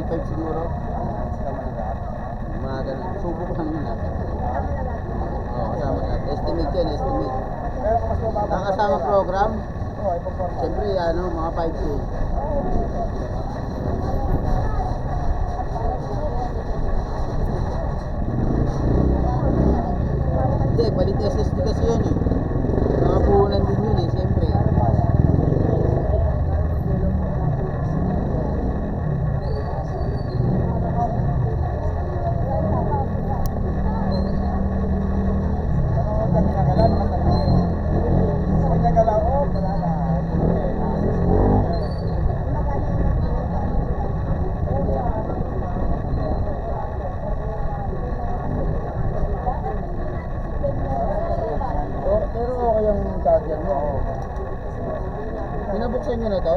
5 siguro. Mga ganun. Subok lang yun ah. Oo, kasama lahat. Estimate yun, estimate. Nakasama program? Siyempre, ano, mga 5K. Hindi, palit SSD kasi yun eh. Mga puhunan din yun eh, siyempre. Pero okay yung charger mo. Pinabuksan nyo na to?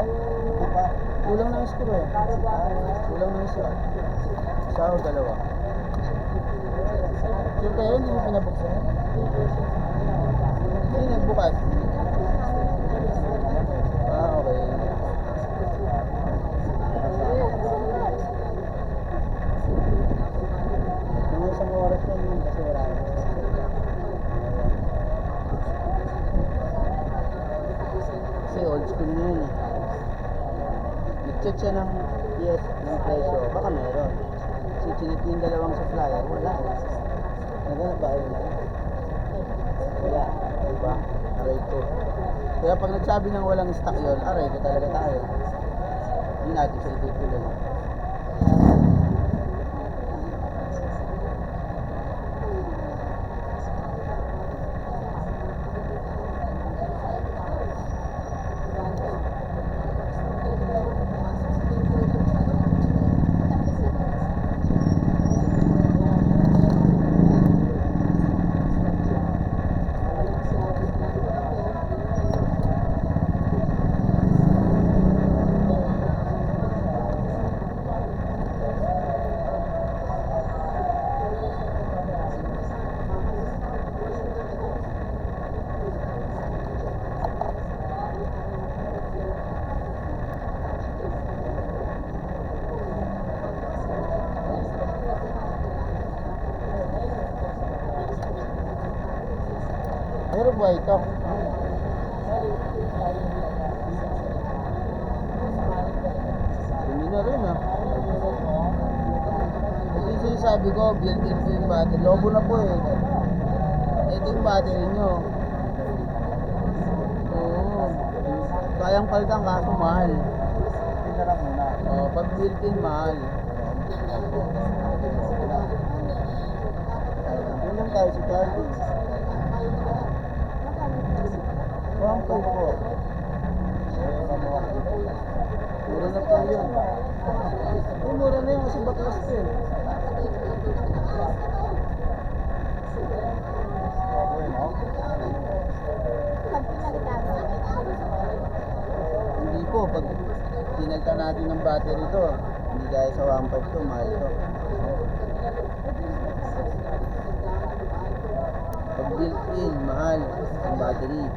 Kulang ng screw eh. Kulang ng screw. Isa o dalawa? Sure kayo, hindi mo pinabuksan? Hindi nagbukas. Ah, okay. Mga isang oras lang yun kasi wala. Kasi old school na yun eh. Nag-check siya ng PS, ng presyo, baka meron. Kasi chinik yung dalawang supplier, wala eh. Naganap ba yun? Wala, diba? Aray ko. Kaya pag nagsabi ng walang stock yun, aray ko talaga tayo. Hindi natin siya itutuloy. Meron ba ito? Hindi na rin ah. Ito yung sinasabi ko, built-in po yung battery. Lobo na po eh. Ito yung battery nyo. Oo. Kayang palitan kaso mahal. Oo, pag built-in mahal. Yun lang tayo sa charging. 1.5 po. Mura na po yun. Mura na yun kasi baklas ko eh. Hindi po, pag tinagta natin ng battery to, hindi gaya sa 1.5 to, mahal to. Pag built-in, mahal ang battery.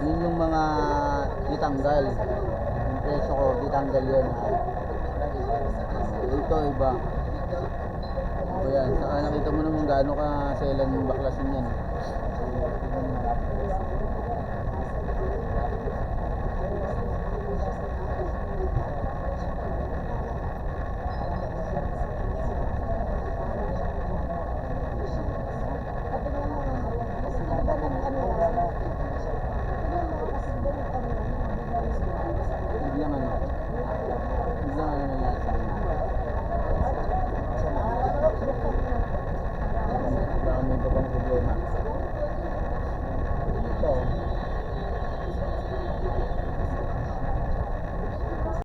Yun yung mga ditanggal. Yung presyo ko, ditanggal yun. Ito iba. O yan, saka nakita mo naman gaano ka selan yung baklasin yan. Biglang ano nangyari sa akin. Baka may iba pang problema.